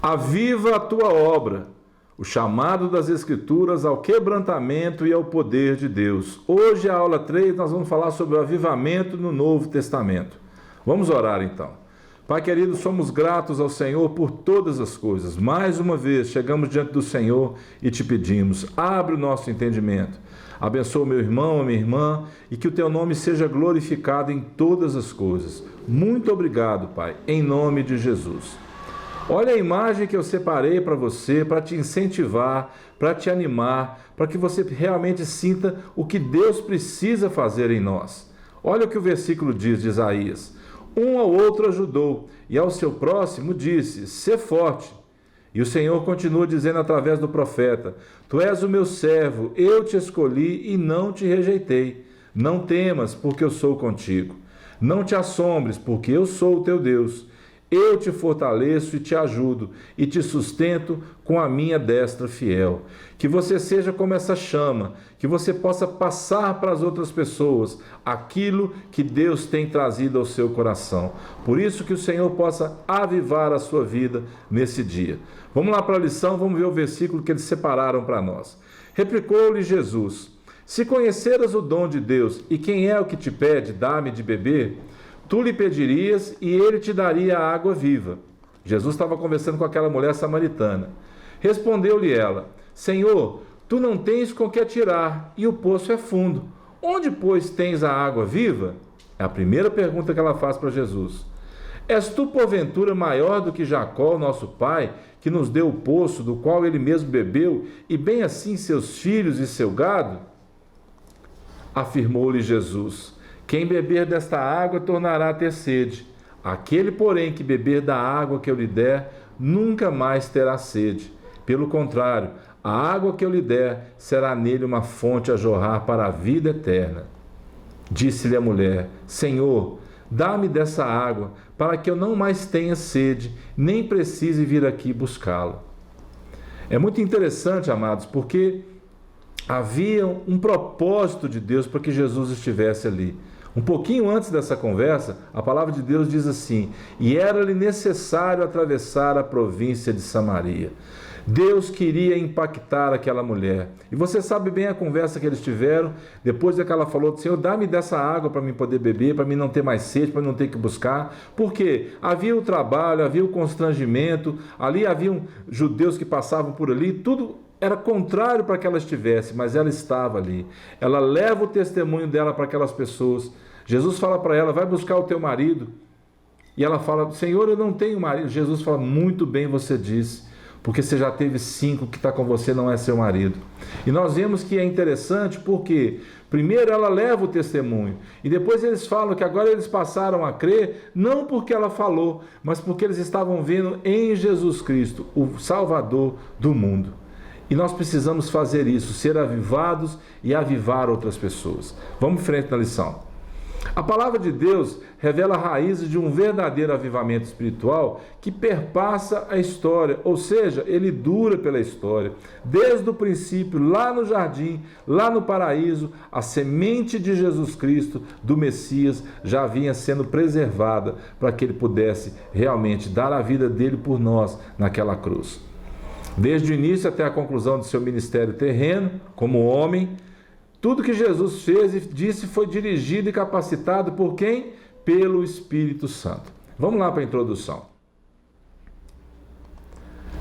Aviva a tua obra, o chamado das Escrituras ao quebrantamento e ao poder de Deus. Hoje, a aula 3, nós vamos falar sobre o avivamento no Novo Testamento. Vamos orar então. Pai querido, somos gratos ao Senhor por todas as coisas. Mais uma vez, chegamos diante do Senhor e te pedimos, abre o nosso entendimento. Abençoa o meu irmão, a minha irmã, e que o teu nome seja glorificado em todas as coisas. Muito obrigado, Pai, em nome de Jesus. Olha a imagem que eu separei para você, para te incentivar, para te animar, para que você realmente sinta o que Deus precisa fazer em nós. Olha o que o versículo diz de Isaías. Um ao outro ajudou, e ao seu próximo disse, sê forte. E o Senhor continua dizendo através do profeta, tu és o meu servo, eu te escolhi e não te rejeitei. Não temas, porque eu sou contigo. Não te assombres, porque eu sou o teu Deus. Eu te fortaleço e te ajudo, e te sustento com a minha destra fiel. Que você seja como essa chama, que você possa passar para as outras pessoas aquilo que Deus tem trazido ao seu coração. Por isso que o Senhor possa avivar a sua vida nesse dia. Vamos lá para a lição, vamos ver o versículo que eles separaram para nós. Replicou-lhe Jesus, se conheceras o dom de Deus, e quem é o que te pede, dá-me de beber, tu lhe pedirias e ele te daria a água viva. Jesus estava conversando com aquela mulher samaritana. Respondeu-lhe ela, Senhor, tu não tens com que atirar e o poço é fundo. Onde, pois, tens a água viva? É a primeira pergunta que ela faz para Jesus. És tu, porventura, maior do que Jacó, nosso pai, que nos deu o poço do qual ele mesmo bebeu, e bem assim seus filhos e seu gado? Afirmou-lhe Jesus, quem beber desta água tornará a ter sede. Aquele, porém, que beber da água que eu lhe der, nunca mais terá sede. Pelo contrário, a água que eu lhe der será nele uma fonte a jorrar para a vida eterna. Disse-lhe a mulher, Senhor, dá-me dessa água, para que eu não mais tenha sede, nem precise vir aqui buscá-la. É muito interessante, amados, porque havia um propósito de Deus para que Jesus estivesse ali. Um pouquinho antes dessa conversa, a palavra de Deus diz assim, e era-lhe necessário atravessar a província de Samaria. Deus queria impactar aquela mulher. E você sabe bem a conversa que eles tiveram, depois que ela falou, Senhor, dá-me dessa água para mim poder beber, para mim não ter mais sede, para não ter que buscar. Porque havia o trabalho, havia o constrangimento, ali haviam judeus que passavam por ali, tudo era contrário para que ela estivesse, mas ela estava ali. Ela leva o testemunho dela para aquelas pessoas. Jesus fala para ela, vai buscar o teu marido. E ela fala, Senhor, eu não tenho marido. Jesus fala, muito bem você disse, porque você já teve 5, que está com você não é seu marido. E nós vemos que é interessante porque, primeiro ela leva o testemunho, e depois eles falam que agora eles passaram a crer, não porque ela falou, mas porque eles estavam vendo em Jesus Cristo, o Salvador do mundo. E nós precisamos fazer isso, ser avivados e avivar outras pessoas. Vamos em frente na lição. A palavra de Deus revela raízes de um verdadeiro avivamento espiritual que perpassa a história, ou seja, ele dura pela história. Desde o princípio, lá no jardim, lá no paraíso, a semente de Jesus Cristo, do Messias, já vinha sendo preservada para que ele pudesse realmente dar a vida dele por nós naquela cruz. Desde o início até a conclusão de seu ministério terreno, como homem, tudo que Jesus fez e disse foi dirigido e capacitado por quem? Pelo Espírito Santo. Vamos lá para a introdução.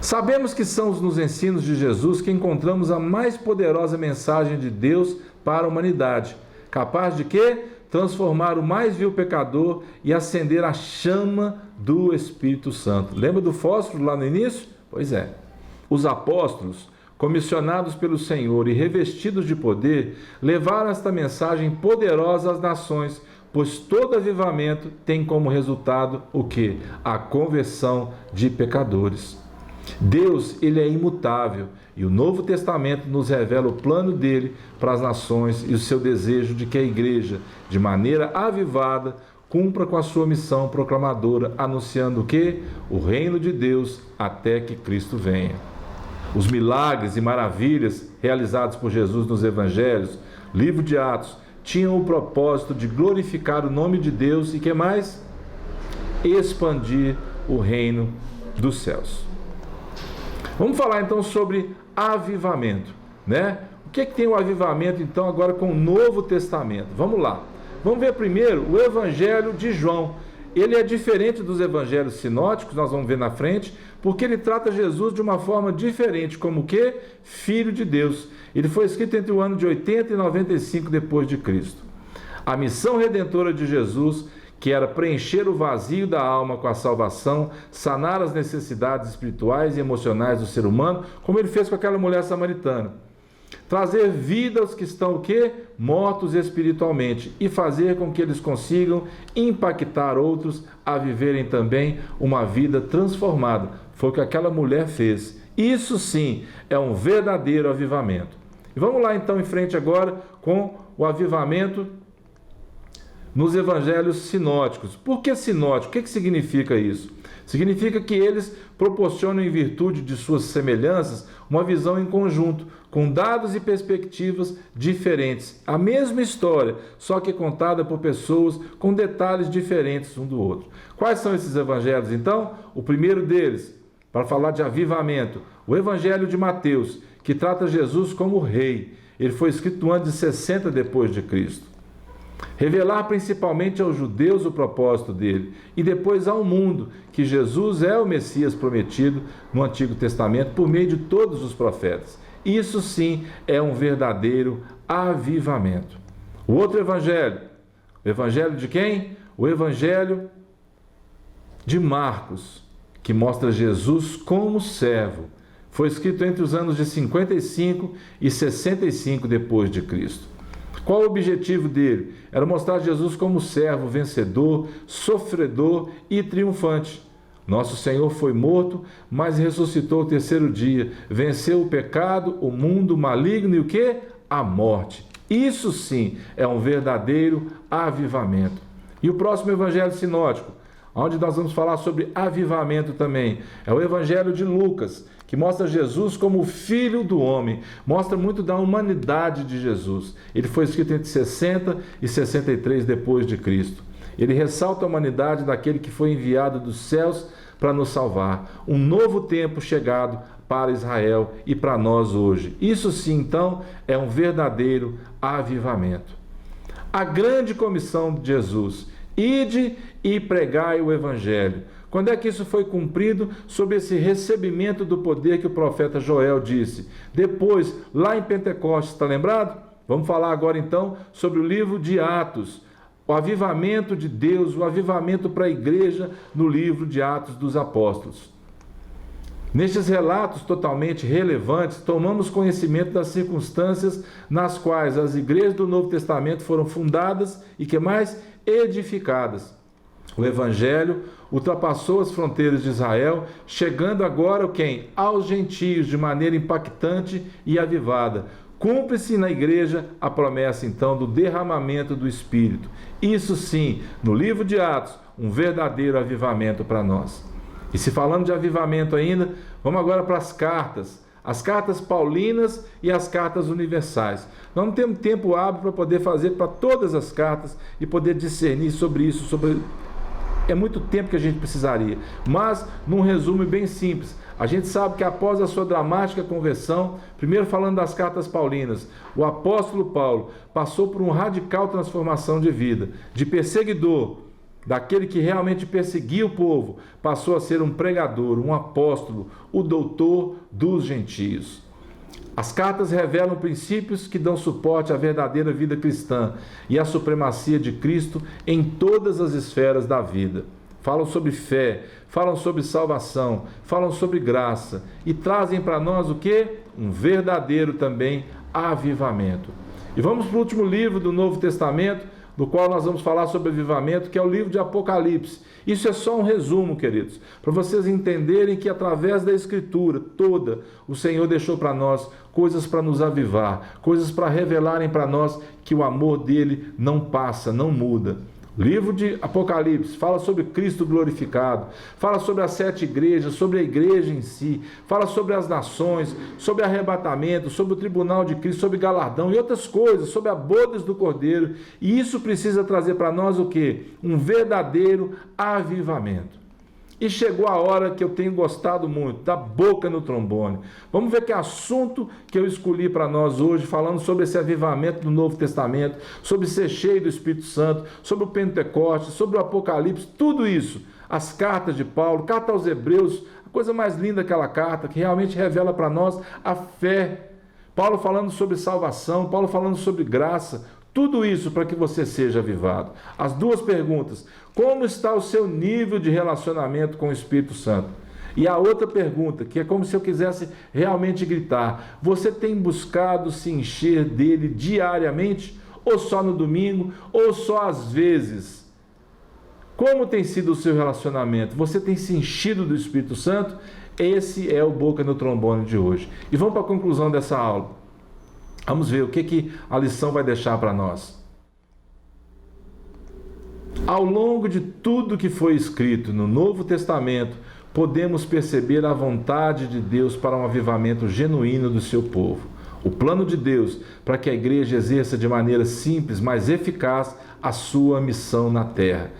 Sabemos que são nos ensinos de Jesus que encontramos a mais poderosa mensagem de Deus para a humanidade, capaz de quê? Transformar o mais vil pecador e acender a chama do Espírito Santo. Lembra do fósforo lá no início? Pois é. Os apóstolos, comissionados pelo Senhor e revestidos de poder, levaram esta mensagem poderosa às nações, pois todo avivamento tem como resultado o quê? A conversão de pecadores. Deus, ele é imutável, e o Novo Testamento nos revela o plano dele para as nações e o seu desejo de que a igreja, de maneira avivada, cumpra com a sua missão proclamadora, anunciando o quê? O reino de Deus até que Cristo venha. Os milagres e maravilhas realizados por Jesus nos evangelhos, livro de Atos, tinham o propósito de glorificar o nome de Deus e que mais? Expandir o reino dos céus. Vamos falar então sobre avivamento, né? O que tem o avivamento então agora com o Novo Testamento? Vamos lá. Vamos ver primeiro o Evangelho de João. Ele é diferente dos evangelhos sinóticos, nós vamos ver na frente, porque ele trata Jesus de uma forma diferente, como que? Filho de Deus. Ele foi escrito entre o ano de 80 e 95 depois de Cristo. A missão redentora de Jesus, que era preencher o vazio da alma com a salvação, sanar as necessidades espirituais e emocionais do ser humano, como ele fez com aquela mulher samaritana. Trazer vida aos que estão o quê? Mortos espiritualmente, e fazer com que eles consigam impactar outros a viverem também uma vida transformada. Foi o que aquela mulher fez. Isso sim é um verdadeiro avivamento. E vamos lá então em frente agora com o avivamento nos evangelhos sinóticos. Por que sinótico? O que significa isso? Significa que eles proporcionam, em virtude de suas semelhanças, uma visão em conjunto, com dados e perspectivas diferentes. A mesma história, só que contada por pessoas com detalhes diferentes um do outro. Quais são esses evangelhos, então? O primeiro deles, para falar de avivamento, o Evangelho de Mateus, que trata Jesus como rei. Ele foi escrito no ano de 60 depois de Cristo. Revelar principalmente aos judeus o propósito dele e depois ao mundo que Jesus é o Messias prometido no Antigo Testamento por meio de todos os profetas. Isso sim é um verdadeiro avivamento. O outro evangelho, o evangelho de quem? O evangelho de Marcos, que mostra Jesus como servo. Foi escrito entre os anos de 55 e 65 depois de Cristo. Qual o objetivo dele? Era mostrar Jesus como servo, vencedor, sofredor e triunfante. Nosso Senhor foi morto, mas ressuscitou ao terceiro dia. Venceu o pecado, o mundo maligno e o quê? A morte. Isso sim é um verdadeiro avivamento. E o próximo evangelho sinótico, onde nós vamos falar sobre avivamento também, é o evangelho de Lucas, que mostra Jesus como o Filho do Homem, mostra muito da humanidade de Jesus. Ele foi escrito entre 60 e 63 depois de Cristo. Ele ressalta a humanidade daquele que foi enviado dos céus para nos salvar. Um novo tempo chegado para Israel e para nós hoje. Isso sim, então, é um verdadeiro avivamento. A grande comissão de Jesus: ide e pregai o Evangelho. Quando é que isso foi cumprido? Sob esse recebimento do poder que o profeta Joel disse. Depois, lá em Pentecostes, está lembrado? Vamos falar agora então sobre o livro de Atos. O avivamento de Deus, o avivamento para a igreja no livro de Atos dos Apóstolos. Nestes relatos totalmente relevantes, tomamos conhecimento das circunstâncias nas quais as igrejas do Novo Testamento foram fundadas e que mais? Edificadas. O Evangelho ultrapassou as fronteiras de Israel, chegando agora quem? Aos gentios, de maneira impactante e avivada. Cumpre-se na igreja a promessa, então, do derramamento do Espírito. Isso sim, no livro de Atos, um verdadeiro avivamento para nós. E se falando de avivamento ainda, vamos agora para as cartas paulinas e as cartas universais. Nós não temos tempo hábil para poder fazer para todas as cartas e poder discernir sobre isso, É muito tempo que a gente precisaria. Mas, num resumo bem simples, a gente sabe que após a sua dramática conversão, primeiro falando das cartas paulinas, o apóstolo Paulo passou por uma radical transformação de vida. De perseguidor, daquele que realmente perseguia o povo, passou a ser um pregador, um apóstolo, o doutor dos gentios. As cartas revelam princípios que dão suporte à verdadeira vida cristã e à supremacia de Cristo em todas as esferas da vida. Falam sobre fé, falam sobre salvação, falam sobre graça e trazem para nós o quê? Um verdadeiro também avivamento. E vamos para o último livro do Novo Testamento, do qual nós vamos falar sobre avivamento, que é o livro de Apocalipse. Isso é só um resumo, queridos, para vocês entenderem que através da Escritura toda, o Senhor deixou para nós coisas para nos avivar, coisas para revelarem para nós que o amor dele não passa, não muda. O livro de Apocalipse fala sobre Cristo glorificado, fala sobre as 7 igrejas, sobre a igreja em si, fala sobre as nações, sobre arrebatamento, sobre o tribunal de Cristo, sobre galardão e outras coisas, sobre a bodas do Cordeiro. E isso precisa trazer para nós o quê? Um verdadeiro avivamento. E chegou a hora que eu tenho gostado muito, da boca no trombone. Vamos ver que assunto que eu escolhi para nós hoje, falando sobre esse avivamento do Novo Testamento, sobre ser cheio do Espírito Santo, sobre o Pentecostes, sobre o Apocalipse, tudo isso. As cartas de Paulo, carta aos Hebreus, a coisa mais linda daquela carta, que realmente revela para nós a fé. Paulo falando sobre salvação, Paulo falando sobre graça, tudo isso para que você seja avivado. As duas perguntas: como está o seu nível de relacionamento com o Espírito Santo? E a outra pergunta, que é como se eu quisesse realmente gritar: você tem buscado se encher dele diariamente? Ou só no domingo? Ou só às vezes? Como tem sido o seu relacionamento? Você tem se enchido do Espírito Santo? Esse é o Boca no Trombone de hoje. E vamos para a conclusão dessa aula. Vamos ver o que a lição vai deixar para nós. Ao longo de tudo que foi escrito no Novo Testamento, podemos perceber a vontade de Deus para um avivamento genuíno do seu povo. O plano de Deus para que a igreja exerça de maneira simples, mas eficaz, a sua missão na terra.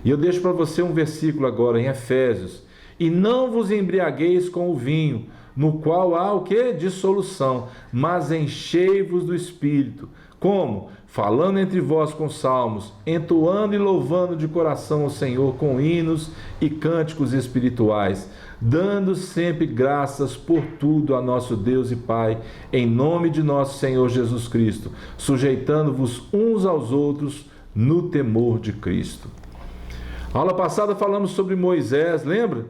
E eu deixo para você um versículo agora em Efésios. E não vos embriagueis com o vinho, no qual há o que? Dissolução, mas enchei-vos do Espírito. Como? Falando entre vós com salmos, entoando e louvando de coração ao Senhor com hinos e cânticos espirituais, dando sempre graças por tudo a nosso Deus e Pai, em nome de nosso Senhor Jesus Cristo, sujeitando-vos uns aos outros no temor de Cristo. A aula passada falamos sobre Moisés, lembra?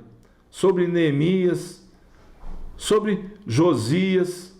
Sobre Neemias, sobre Josias,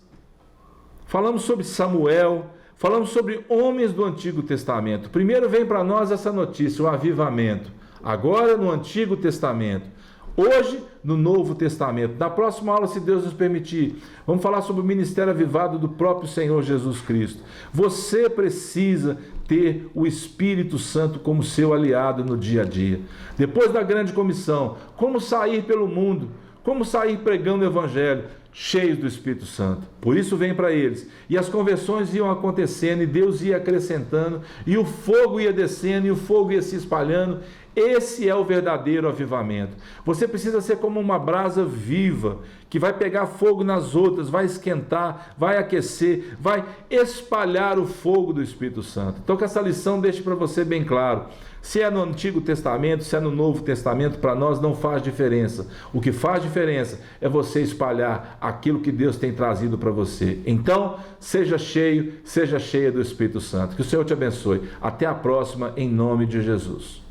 falamos sobre Samuel, falamos sobre homens do Antigo Testamento. Primeiro vem para nós essa notícia, o avivamento. Agora no Antigo Testamento. Hoje no Novo Testamento. Na próxima aula, se Deus nos permitir, vamos falar sobre o ministério avivado do próprio Senhor Jesus Cristo. Você precisa ter o Espírito Santo como seu aliado no dia a dia. Depois da grande comissão, como sair pelo mundo, como sair pregando o Evangelho, cheios do Espírito Santo. Por isso vem para eles. E as conversões iam acontecendo, e Deus ia acrescentando, e o fogo ia descendo, e o fogo ia se espalhando. Esse é o verdadeiro avivamento. Você precisa ser como uma brasa viva, que vai pegar fogo nas outras, vai esquentar, vai aquecer, vai espalhar o fogo do Espírito Santo. Então que essa lição deixe para você bem claro. Se é no Antigo Testamento, se é no Novo Testamento, para nós não faz diferença. O que faz diferença é você espalhar aquilo que Deus tem trazido para você. Então, seja cheio, seja cheia do Espírito Santo. Que o Senhor te abençoe. Até a próxima, em nome de Jesus.